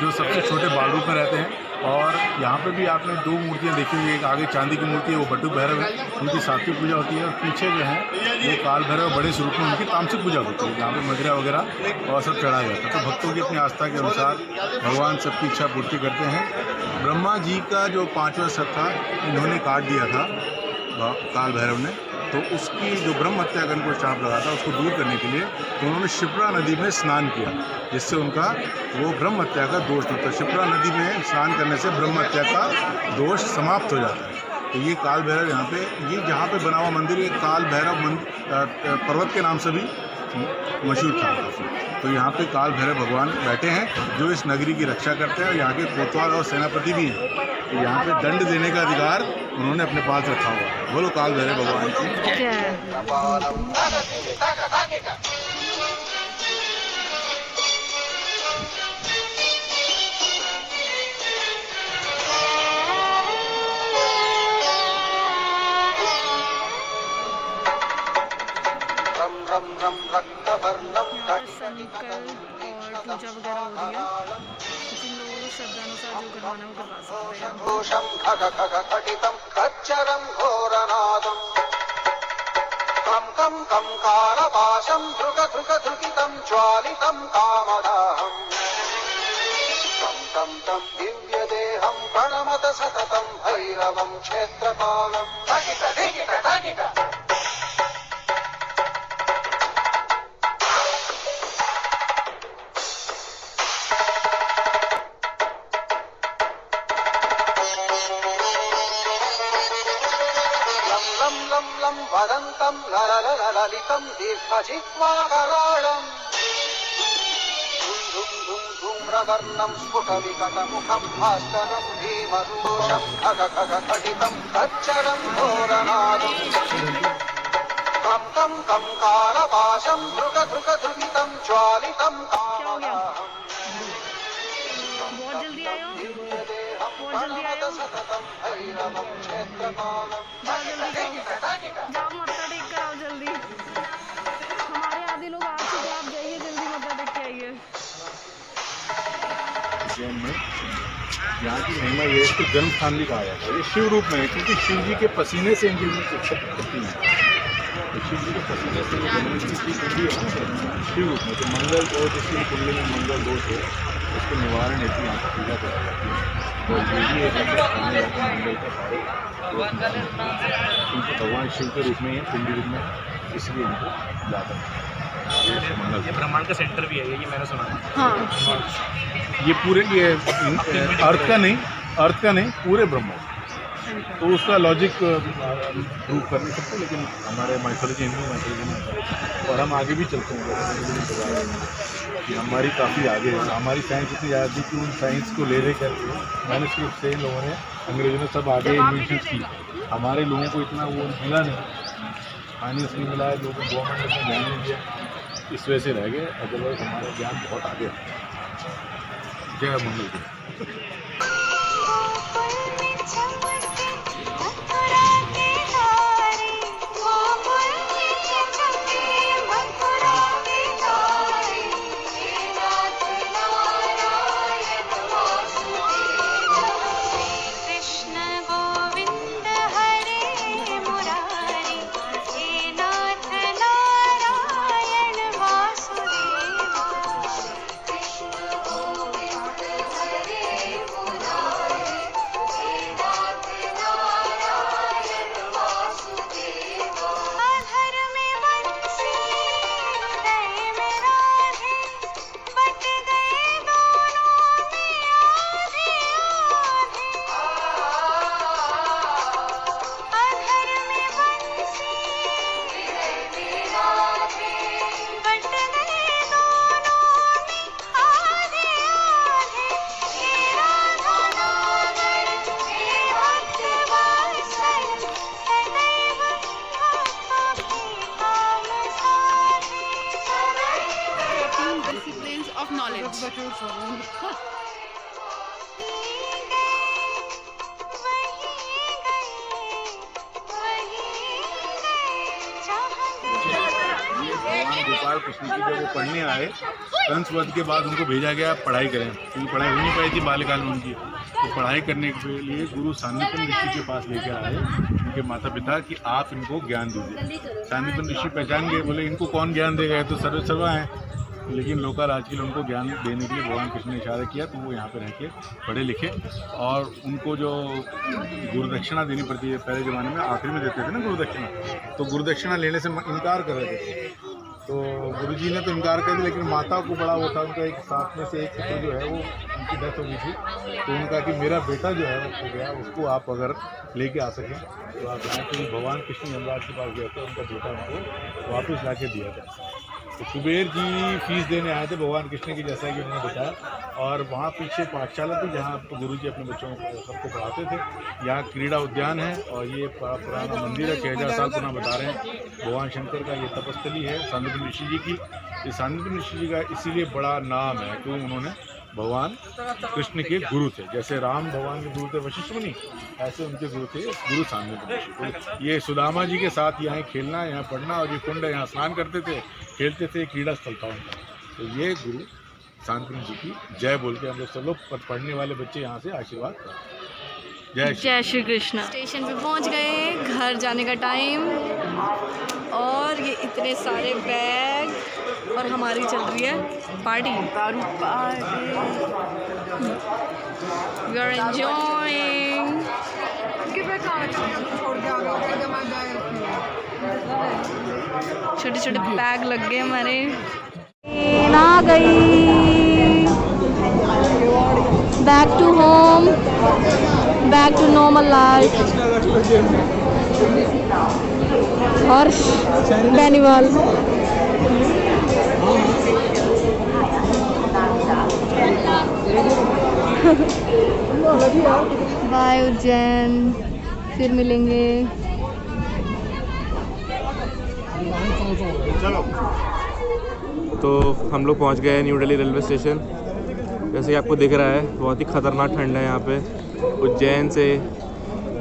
जो सबसे छोटे बाल रूप में रहते हैं। और यहाँ पे भी आपने 2 मूर्तियाँ देखी हुई, एक आगे चांदी की मूर्ति है वो बटुक भैरव है, उनकी सात्विक पूजा होती है। और पीछे जो है वो काल भैरव बड़े स्वरूप में उनकी तामसिक पूजा होती है, जहाँ पे मदिरा वगैरह और सब चढ़ाया जाता है। तो भक्तों की अपनी आस्था के अनुसार भगवान सबकी इच्छा पूर्ति करते हैं। ब्रह्मा जी का जो 5वां सर था इन्होंने काट दिया था काल भैरव ने, तो उसकी जो ब्रह्म हत्या का उनको शाप लगा था उसको दूर करने के लिए तो उन्होंने शिप्रा नदी में स्नान किया, जिससे उनका वो ब्रह्म हत्या का दोष होता है। शिप्रा नदी में स्नान करने से ब्रह्म हत्या का दोष समाप्त हो जाता है। तो ये काल भैरव यहाँ पे, ये जहाँ पे बना हुआ मंदिर, ये काल भैरव पर्वत के नाम से भी मशहूर था। तो यहाँ पे काल भैरव भगवान बैठे हैं जो इस नगरी की रक्षा करते हैं और यहाँ के कोतवाल और सेनापति भी हैं। तो यहाँ पे दंड देने का अधिकार उन्होंने अपने पास रखा हुआ है। बोलो काल भैरव भगवान की। संकल्प और पूजा वगैरह हो रही है, जिन लोगों को श्रद्धानुसार जो करवाना वो करवा सकते हैं। भैरवं क्षेत्रपालम वदन्तं ललितं दीर्घजिह्वाकराळं धूम्रवर्णं स्फुटविकटमुखं भास्करं भीमरूपं खगखगखटितं तच्चरं घोरनादं कं कं कं कालपाशं धृगधृगधृगितं ज्वालितं कामदाहम् बहुत जल्दी आयो, बहुत जल्दी आयो, भैरवं क्षेत्रपालम् जाओ जल्दी जाओ, मत्था टेक कर आओ जल्दी। हमारे आधे लोग आ चुके हैं, आप जाइए जल्दी मत्था टेक के आइए। उज्जैन में यहाँ की महिमा ये है, इसको जन्म स्थान भी कहा जाता है। ये शिव रूप में है, क्योंकि शिव जी के पसीने से इनकी उत्पत्ति है। तो शिव जी के पसीने से ये जन्म की कुंडली है ना, शिव रूप में। तो मंगल दोष, इसकी कुंडली में मंगल दोष है, उसको निवारण हेतु यहाँ पर पूजा कराई जाती है। तो ये भी एक ऐसा स्थान है जहाँ मंगल का सारे क्योंकि भगवान शिव के रूप में, कुंडली रूप में, इसलिए इनको जाता है। ये ब्रह्मांड का सेंटर भी है ये मैंने सुना। हाँ, ये पूरे ये अर्थ का नहीं पूरे ब्रह्मांड। तो उसका लॉजिक प्रूव कर नहीं सकते, लेकिन हमारे माइथोलॉजी, हिंदू माइथोलॉजी में, और हम आगे भी चलते हैं कि हमारी काफ़ी आगे है। हमारी साइंस इतनी ज़्यादा थी कि उन साइंस को ले कर मैन्युस्क्रिप्ट से लोगों ने, अंग्रेजों ने सब आगे इन्वेंशन की। हमारे लोगों को इतना वो मिला नहीं, फाइनेंस नहीं मिला है, लोगों को गवर्नमेंट ने ध्यान नहीं दिया, इस वजह से रह गए। अदरवाइज हमारा ज्ञान बहुत आगे है। जय मंगल जी। of knowledge. भगवान गोपाल कृष्ण की जब वो पढ़ने आए, कंस वध के बाद उनको भेजा गया पढ़ाई करें, क्योंकि पढ़ाई हो नहीं पाई थी बाल्यकाल में उनकी। तो पढ़ाई करने के लिए गुरु सांदीपन ऋषि के पास लेकर आए उनके माता पिता कि आप इनको ज्ञान दीजिए। सांदीपन ऋषि पहचान गए, बोले इनको कौन ज्ञान देगा, ये तो सर्व सर्वा हैं। लेकिन लोकल आज के लिए उनको ज्ञान देने के लिए भगवान कृष्ण ने इशारा किया, तो वो यहाँ पे रह के पढ़े लिखे। और उनको जो गुरुदक्षिणा देनी पड़ती है, पहले ज़माने में आखिरी में देते थे ना गुरुदक्षिणा, तो गुरुदक्षिणा लेने से इनकार कर रहे थे। तो गुरुजी ने तो इनकार कर दिया, लेकिन माता को बड़ा होता, उनका एक साथ में से एक पुत्र जो है वो उनकी डेथ हो गई थी। तो उनका कि मेरा बेटा जो है वो हो गया, उसको आप अगर लेके आ सकें तो आप यहाँ पे भगवान कृष्ण यमराज के पास गए थे, उनका बेटा उनको वापस ला के दिया था। तो कुबेर जी फीस देने आए थे भगवान कृष्ण की, जैसा कि उन्होंने बताया। और वहाँ पीछे पाठशाला थी जहाँ गुरुजी अपने बच्चों को सबको पढ़ाते थे। यहाँ क्रीड़ा उद्यान है और ये पुराना मंदिर है, 6000 साल पुराना बता रहे हैं। भगवान शंकर का ये तपस्थली है सांदीपन ऋषि जी की। ये सांदीपन ऋषि जी का इसीलिए बड़ा नाम है क्योंकि उन्होंने भगवान कृष्ण के गुरु थे। जैसे राम भगवान के गुरु थे वशिष्ठ मुनि, ऐसे उनके गुरु थे गुरु सांदीपन ऋषि। तो ये सुदामा जी के साथ यहाँ खेलना, यहाँ पढ़ना, और ये कुंड यहाँ स्नान करते थे, खेलते थे, क्रीड़ा स्थल था उनका। तो ये गुरु सांदीपन जी की जय बोल के हम लोग सब लोग पढ़ने वाले बच्चे यहाँ से आशीर्वाद करते। जय श्री कृष्ण। स्टेशन पे पहुँच गए, घर जाने का टाइम, और ये इतने सारे बैग, और हमारी चल रही है पार्टी, दारू पार्टी। We are enjoying. छोटे छोटे बैग लग गए हमारे। ट्रेन आ गई, back to home, back to normal life. Harsh Beniwal. Bye Ujjain, फिर मिलेंगे। तो हम लोग पहुंच गए न्यू दिल्ली रेलवे स्टेशन। जैसे कि आपको दिख रहा है बहुत ही ख़तरनाक ठंड है यहाँ पे। उज्जैन से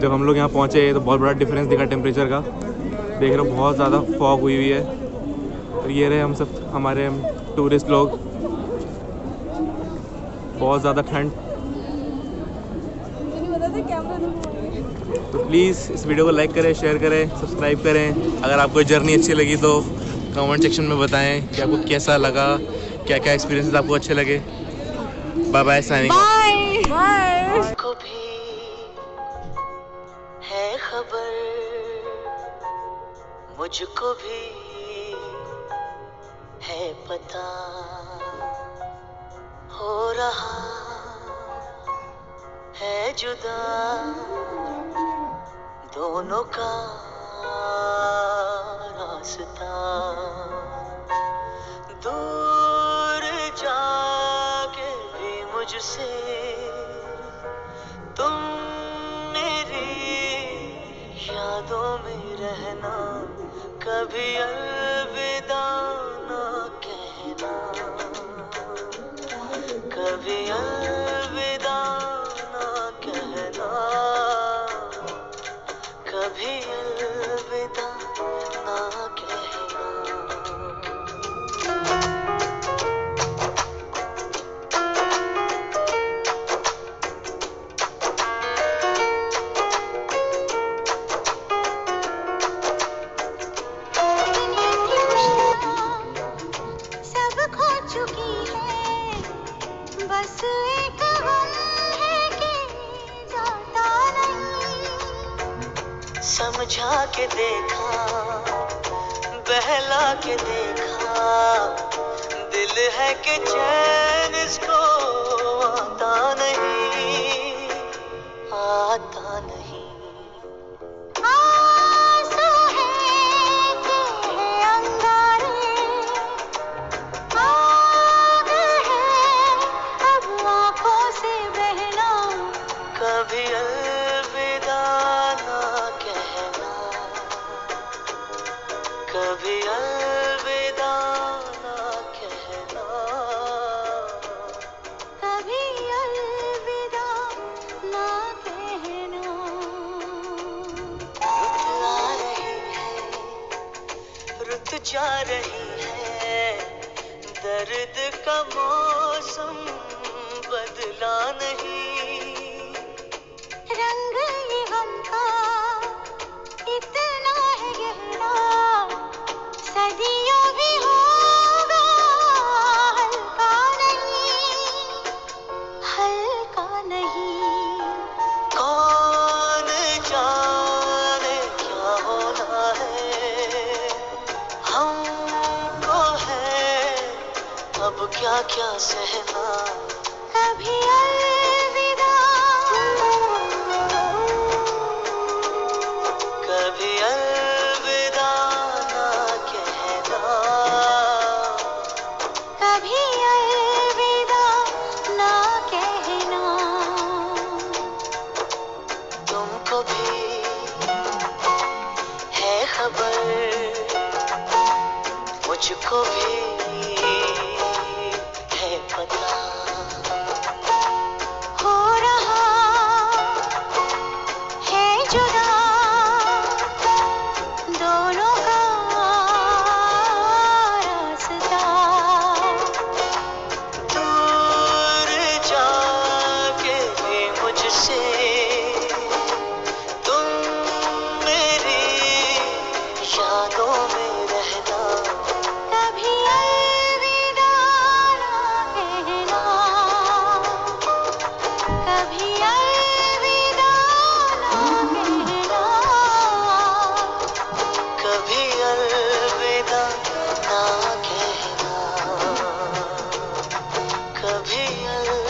जब हम लोग यहाँ पहुँचे तो बहुत बड़ा डिफरेंस दिखा टेम्परेचर का। देख रहे हो बहुत ज़्यादा फॉग हुई है। और ये रहे हम सब, हमारे टूरिस्ट लोग बहुत ज़्यादा ठंड। तो प्लीज़ इस वीडियो को लाइक करें, शेयर करें, सब्सक्राइब करें। अगर आपको जर्नी अच्छी लगी तो कमेंट सेक्शन में बताएं कि आपको कैसा लगा, क्या क्या एक्सपीरियंसेस आपको अच्छे लगे। Bye bye, signing off. Bye. को भी है खबर, मुझको भी है पता, हो रहा है जुदा दोनों का रास्ता। दूर जाके भी मुझसे तुम मेरी यादों में रहना, कभी अलविदा ना कहना, कभी अलविदा ना कहना, कभी अलविदा ना कहना। सब खो चुकी है, बस एक गम है कि जाता नहीं। समझा के देखा, बहला के देखा, दिल है कि चैन इसको आता नहीं, आता नहीं। आंसू है कि अंगारे, आग है अब आँखों से बहना, कभी अलविदा ना कहना, कभी अलविदा ना कहना, कभी अलविदा ना कहना। रुत जा रही है, दर्द का मौसम बदला नहीं। रंग ये गम का इतना है गहरा, सदियों भी होगा हल्का नहीं, हल्का नहीं। कौन जाने क्या होना है, हमको है अब क्या क्या सहना, कभी अलविदा, कभी अलविदा ना कहना, कभी अलविदा ना कहना। तुमको भी है खबर, मुझको भी है पता, हो रहा है जुदा दोनों का रास्ता। दूर जाके भी मुझसे तुम मेरी यादों में रहना, कभी अलविदा ना कहना, कभी अलविदा ना कहना, कभी अलविदा ना कहना, कभी अलविदा।